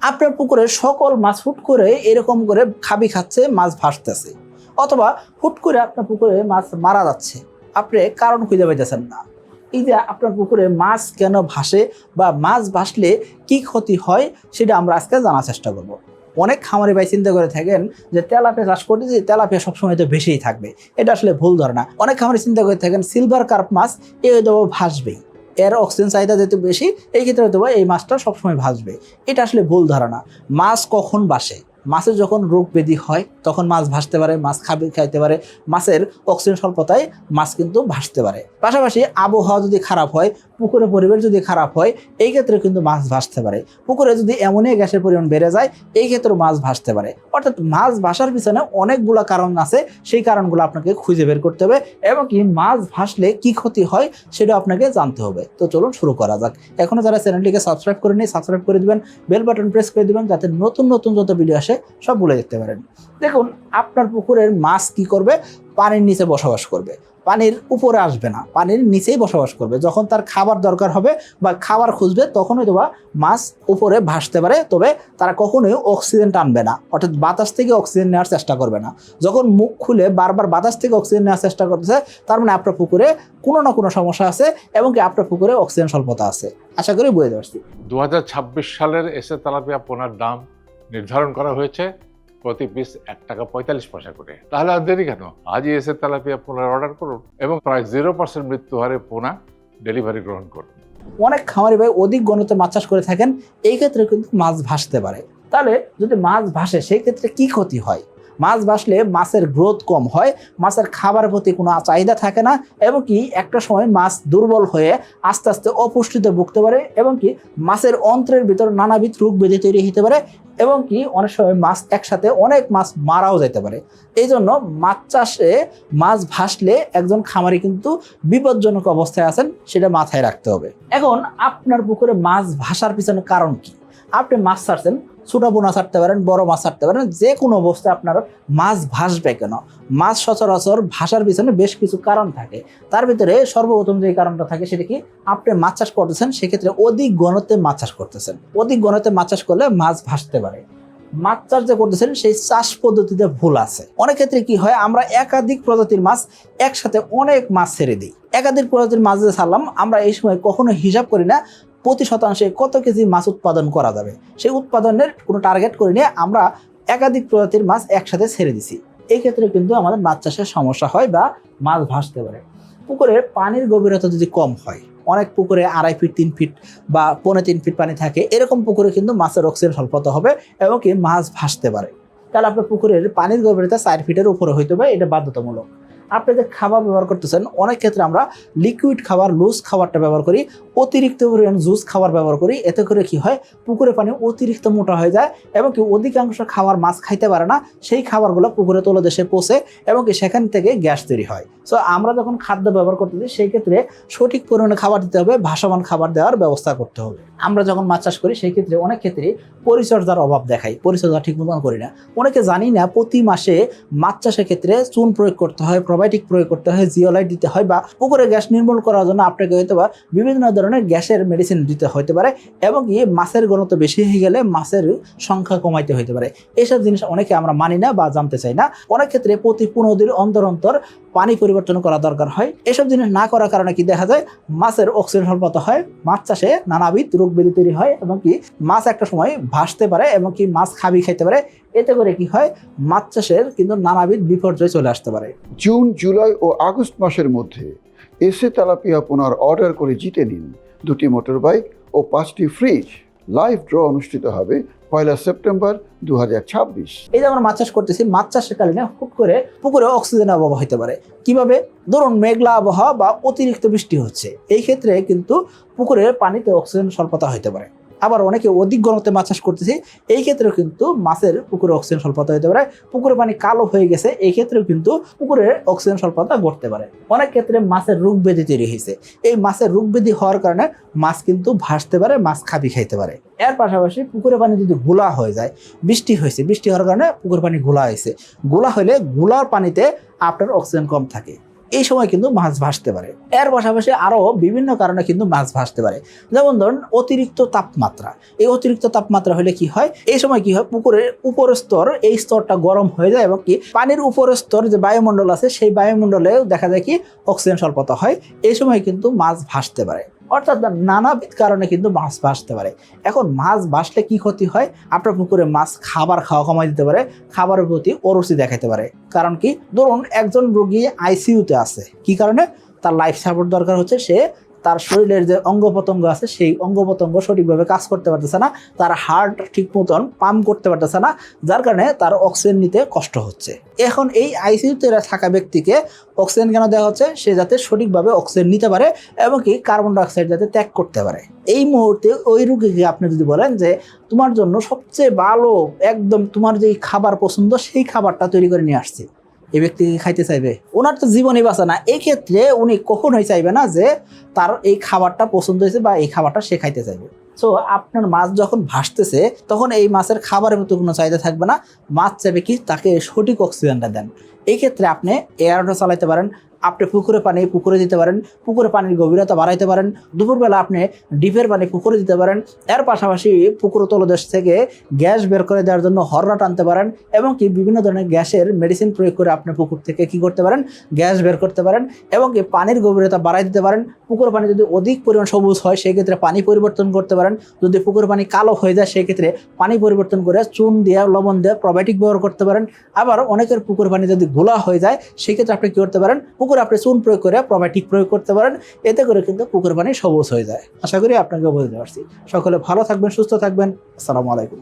আপনার পুকুরে সকল মাছ হুট করে এরকম করে খাবি খাচ্ছে, মাছ ভাসতেছে, অথবা হুট করে আপনার পুকুরে মাছ মারা যাচ্ছে, আপনি কারণ খুঁজে পাইতেছেন না। এই যে আপনার পুকুরে মাছ কেন ভাসে বা মাছ ভাসলে কি ক্ষতি হয় সেটা আমরা আজকে জানার চেষ্টা করব। অনেক খামারি ভাই চিন্তা করে থাকেন যে তেলাপিয়া চাষ করতে যে তেলাপিয়া সবসময় তো বেশিই থাকবে, এটা আসলে ভুল ধারণা। অনেক খামারি চিন্তা করে থাকেন সিলভার কার্প মাছ এ হয়তো ভাসবেই, এর অক্সিজেন চাহিদা যেহেতু বেশি, এই ক্ষেত্রে হয়তো এই মাছটা সবসময় ভাসবে। এটা আসলে ভুল ধারণা। মাছ কখন ভাসে? মাছের যখন রোগ ব্যাধি হয় তখন মাছ ভাসতে পারে, মাছ খাইতে পারে, মাছের অক্সিজেন স্বল্পতায় মাছ কিন্তু ভাসতে পারে। পাশাপাশি আবহাওয়া যদি খারাপ হয়, পুকুরের পরিবেশ যদি খারাপ হয়, এই ক্ষেত্রে কিন্তু মাছ ভাসতে পারে। পুকুরে যদি অ্যামোনিয়া গ্যাসের পরিমাণ বেড়ে যায়, এই ক্ষেত্রে মাছ ভাসতে পারে। অর্থাৎ মাছ ভাসার পিছনে অনেকগুলো কারণ আছে, সেই কারণগুলো আপনাকে খুঁজে বের করতে হবে এবং কি মাছ ভাসলে কি ক্ষতি হয় সেটা আপনাকে জানতে হবে। তো চলুন শুরু করা যাক। এখনো যারা চ্যানেলটিকে সাবস্ক্রাইব করেনি, সাবস্ক্রাইব করে দিবেন, বেল বাটন প্রেস করে দিবেন, যাতে নতুন নতুন যত ভিডিও আসে সব বলে দেখতে পারেন। দেখুন, আপনার পুকুরের মাছ কি করবে? পানির নিচে বসবাস করবে, পানির উপরে আসবে না, পানির নিচেই বসবাস করবে। যখন তার খাবার দরকার হবে বা খাবার খুঁজবে তখন হয়তো বা মাছ উপরে ভাসতে পারে, তবে তারা কখনোই অক্সিজেন টানবে না, অর্থাৎ বাতাস থেকে অক্সিজেন নেওয়ার চেষ্টা করবে না। যখন মুখ খুলে বারবার বাতাস থেকে অক্সিজেন নেওয়ার চেষ্টা করতেছে, তার মানে আপনার পুকুরে কোনো না কোনো সমস্যা আছে এবং কি আপনার পুকুরে অক্সিজেন স্বল্পতা আছে। আশা করি বুঝতে পারছি। 2026 সালের এসে তেলাপিয়া পোনার দাম নির্ধারণ করা হয়েছে প্রতি পিস 1 টাকা 45 পয়সা করে। তাহলে আর দেরি কেন? আজই এসে তেলাপিয়া পোনার অর্ডার করুন এবং প্রায় 0% মৃত্যু হারে পোনা ডেলিভারি গ্রহণ করুন। অনেক খামারি ভাই অধিক ঘনত্বে মাছ চাষ করে থাকেন, এই ক্ষেত্রে কিন্তু মাছ ভাসতে পারে। তাহলে যদি মাছ ভাসে সেই ক্ষেত্রে কি ক্ষতি হয়? মাছ ভাসলে মাছের গ্রোথ কম হয়, মাছের খাবারের প্রতি কোনো চাহিদা থাকে না এবং কি একটা সময় মাছ দুর্বল হয়ে আস্তে আস্তে অপুষ্টিতে ভুগতে পারে এবং কি মাছের অন্ত্রের ভিতর নানাবিধ রোগ ব্যাধি তৈরি হতে পারে এবং কি অনেক সময় মাছ একসাথে অনেক মাছ মারাও যেতে পারে। এই জন্য মাছ চাষে মাছ ভাসলে একজন খামারি কিন্তু বিপজ্জনক অবস্থায় আছেন, সেটা মাথায় রাখতে হবে। এখন আপনার পুকুরে মাছ ভাসার পিছনে কারণ কি? আপনি মাছ ছাড়ছেন, ছোট পোনা ছাড়তে পারেন, বড় মাছ ছাড়তে পারেন, যে কোনো অবস্থায় আপনার মাছ ভাসবে কেন? মাছ সচরাচর ভাসার পিছনে বেশ কিছু কারণ থাকে। তার ভিতরে সর্বপ্রথম যে কারণটা থাকে সেটা কি, আপনি মাছ চাষ করতেছেন, সেক্ষেত্রে অধিক ঘনত্বে মাছ চাষ করতেছেন। অধিক ঘনত্বে মাছ চাষ করলে মাছ ভাসতে পারে। মাছ চাষ যে করতেছেন সেই চাষ পদ্ধতিতে ভুল আছে। অনেক ক্ষেত্রে কি হয়, আমরা একাধিক প্রজাতির মাছ একসাথে অনেক মাছ ছেড়ে দিই। একাধিক প্রজাতির মাছ যে ছাড়লাম, আমরা এই সময় কখনো হিসাব করি না প্রতি শতাংশে কত কেজি মাছ উৎপাদন করা যাবে। সেই উৎপাদনের কোনো টার্গেট করে নিয়ে আমরা একাধিক প্রজাতির মাছ একসাথে ছেড়ে দিছি। এই ক্ষেত্রে কিন্তু আমাদের মাছ চাষের সমস্যা হয় বা মাছ ভাসতে পারে। পুকুরে পানির গভীরতা যদি কম হয়, অনেক পুকুরে 2.5 ফিট 3 ফিট বা 3.25 ফিট পানি থাকে, এরকম পুকুরে কিন্তু মাছের অক্সিজেন স্বল্পতা হবে এবং কি মাছ ভাসতে পারে। তাহলে আপনার পুকুরের পানির গভীরতা 4 ফিটের উপরে হইতে হবে, এটা বাধ্যতামূলক। আপনি যে খাবার ব্যবহার করতেছেন, অনেক ক্ষেত্রে আমরা লিকুইড খাবার, লুজ খাবারটা ব্যবহার করি, অতিরিক্ত পরিমাণ জুস খাবার ব্যবহার করি। এতে করে কি হয়, পুকুরে পানি অতিরিক্ত মোটা হয়ে যায় এবং কি অধিকাংশ খাবার মাছ খাইতে পারে না, সেই খাবারগুলো পুকুরে তলদেশে পচে এবং কি সেখান থেকে গ্যাস তৈরি হয়। সো আমরা যখন খাদ্য ব্যবহার করতেছি সেই ক্ষেত্রে সঠিক পরিমাণে খাবার দিতে হবে, ভাসমান খাবার দেওয়ার ব্যবস্থা করতে হবে। আমরা যখন মাছ চাষ করি সেই ক্ষেত্রে অনেক ক্ষেত্রে পরিচর্যার অভাব দেখাই, পরিচর্যা ঠিক মতন করি না। অনেকে জানি না প্রতি মাসে মাছ চাষের ক্ষেত্রে চুন প্রয়োগ করতে হয়, প্রোবায়োটিক প্রয়োগ করতে হয়, জিওলাইট দিতে হয়, বা পুকুরে গ্যাস নির্মূল করার জন্য আপনাকে হয়তো বা বিভিন্ন ধরনের গ্যাসের মেডিসিন দিতে হতে পারে এবং কি মাছের ঘনত্ব বেশি হয়ে গেলে মাছের সংখ্যা কমাইতে হতে পারে। এইসব জিনিস অনেকে আমরা মানি না বা জানতে চাই না। অনেক ক্ষেত্রে প্রতি 15 দিন অন্তর অন্তর পানি পরিবর্তন করা দরকার হয়। এসব জিনিস না করার কারণে কি দেখা যায়, মাছের অক্সিজেন স্বল্পতা হয়, মাছ চাষে নানাবিধ রোগ ব্যাধি তৈরি হয় এবং কি মাছ একটা সময় ভাসতে পারে এবং কি মাছ খাইতে পারে। এতে করে কি হয়, মাছ চাষের কিন্তু নানাবিধ বিপর্যয় চলে আসতে পারে। জুন, জুলাই ও আগস্ট মাসের মধ্যে এসে তেলাপিয়া পোনার অর্ডার করে জিতে নিন 2টি মোটর বাইক ও 5টি ফ্রিজ। লাইভ ড্র অনুষ্ঠিত হবে 1 সেপ্টেম্বর 2026। এই যে আমরা মাছ চাষ করতেছি, মাছ চাষের কারণে হুট করে পুকুরে অক্সিজেনের অভাব হতে পারে। কিভাবে? ধরুন মেঘলা আবহাওয়া বা অতিরিক্ত বৃষ্টি হচ্ছে, এই ক্ষেত্রে কিন্তু পুকুরে পানিতে অক্সিজেন স্বল্পতা হতে পারে। আবার অনেকে অধিক ঘনত্বে মাছ চাষ করতেছি, এই ক্ষেত্রেও কিন্তু মাছের পুকুরে অক্সিজেন স্বল্পতা হতে পারে। পুকুরে পানি কালো হয়ে গেছে, এই ক্ষেত্রেও কিন্তু পুকুরে অক্সিজেন স্বল্পতা ঘটতে পারে। অনেক ক্ষেত্রে মাছের রোগ ব্যাধি তৈরি হয়েছে, এই মাছের রোগ ব্যাধি হওয়ার কারণে মাছ কিন্তু ভাসতে পারে, মাছ খাইতে পারে। এর পাশাপাশি পুকুরে পানি যদি ঘোলা হয়ে যায়, বৃষ্টি হয়েছে, বৃষ্টি হওয়ার কারণে পুকুর পানি ঘোলা হয়েছে, ঘোলা হলে ঘোলার পানিতে আপনার অক্সিজেন কম থাকে। এই সময় কিন্তু মাছ ভাসতে পারে। এর পাশাপাশি আরও বিভিন্ন কারণে কিন্তু মাছ ভাসতে পারে। যেমন ধরুন অতিরিক্ত তাপমাত্রা। এই অতিরিক্ত তাপমাত্রা হলে কি হয়, এই সময় কি হয়, পুকুরের উপরের স্তর, এই স্তরটা গরম হয়ে যায় এবং কি পানির উপরের স্তর যে বায়ুমণ্ডল আছে সেই বায়ুমণ্ডলে দেখা যায় কি অক্সিজেন স্বল্পতা হয়। এই সময় কিন্তু মাছ ভাসতে পারে। অর্থাৎ নানাবিধ কারণে কিন্তু মাছ ভাসতে পারে। এখন মাছ ভাসলে কি ক্ষতি হয়, আপনার পুকুরে মাছ খাবার খাওয়া কমাই দিতে পারে, খাবারের প্রতি অরুচি দেখাতে পারে। কারণ কি, ধরুন একজন রোগী আইসিইউতে আছে, কি কারণে, তার লাইফ সাপোর্ট দরকার হচ্ছে, সে তার শরীরের যে অঙ্গ প্রত্যঙ্গ আছে সেই অঙ্গ প্রত্যঙ্গ সঠিকভাবে কাজ করতে পারতেছে না, তার হার্ট ঠিক মতন পাম্প করতে পারতেছে না, যার কারণে তার অক্সিজেন নিতে কষ্ট হচ্ছে। এখন এই আইসিইউতে থাকা ব্যক্তিকে অক্সিজেন কেন দেওয়া হচ্ছে, সে যাতে সঠিকভাবে অক্সিজেন নিতে পারে এবং কি কার্বন ডাইঅক্সাইড যাতে ত্যাগ করতে পারে। এই মুহূর্তে ওই রোগীকে আপনি যদি বলেন যে তোমার জন্য সবচেয়ে ভালো একদম তোমার যেই খাবার পছন্দ সেই খাবারটা তৈরি করে নিয়ে আসছি, এই ব্যক্তি খাইতে চাইবে? ওনার তো জীবনই বাঁচে না। এই ক্ষেত্রে উনি কখনোই চাইবে না যে তার এই খাবারটা পছন্দ হয়েছে বা এই খাবারটা সে খাইতে চাইবে। সো আপনার মাছ যখন ভাসতেছে তখন এই মাছের খাবারের মতো কোনো চাহিদা থাকবে না। মাছ চাইবে কি, তাকে সঠিক অক্সিজেনটা দেন। এই ক্ষেত্রে আপনি এয়ারটা চালাতে পারেন, আপনি পুকুরে পানি পুকুরে দিতে পারেন, পুকুরে পানির গভীরতা বাড়াইতে পারেন, দুপুরবেলা আপনি ডিপের পানি পুকুরে দিতে পারেন। এর পাশাপাশি পুকুর তলদেশ থেকে গ্যাস বের করে দেওয়ার জন্য হররা টানতে পারেন এবং কি বিভিন্ন ধরনের গ্যাসের মেডিসিন প্রয়োগ করে আপনি পুকুর থেকে কি করতে পারেন, গ্যাস বের করতে পারেন এবং কি পানির গভীরতা বাড়াই দিতে পারেন। পুকুর পানি যদি অধিক পরিমাণ সবুজ হয় সেক্ষেত্রে পানি পরিবর্তন করতে পারেন। যদি পুকুর পানি কালো হয়ে যায় সেক্ষেত্রে পানি পরিবর্তন করে চুন দিয়ে লবণ দিয়ে প্রোবায়োটিক ব্যবহার করতে পারেন। আবার অনেকের পুকুর পানি যদি ঘোলা হয়ে যায় সেক্ষেত্রে আপনি কি করতে পারেন, পুকুরে আপনি চুন প্রয়োগ করে প্রোবায়োটিক প্রয়োগ করতে পারেন। এতে করে কিন্তু পুকুর পানি সবুজ হয়ে যায়। আশা করি আপনাকে বুঝতে পারছি। সকলে ভালো থাকবেন, সুস্থ থাকবেন। আসসালামু আলাইকুম।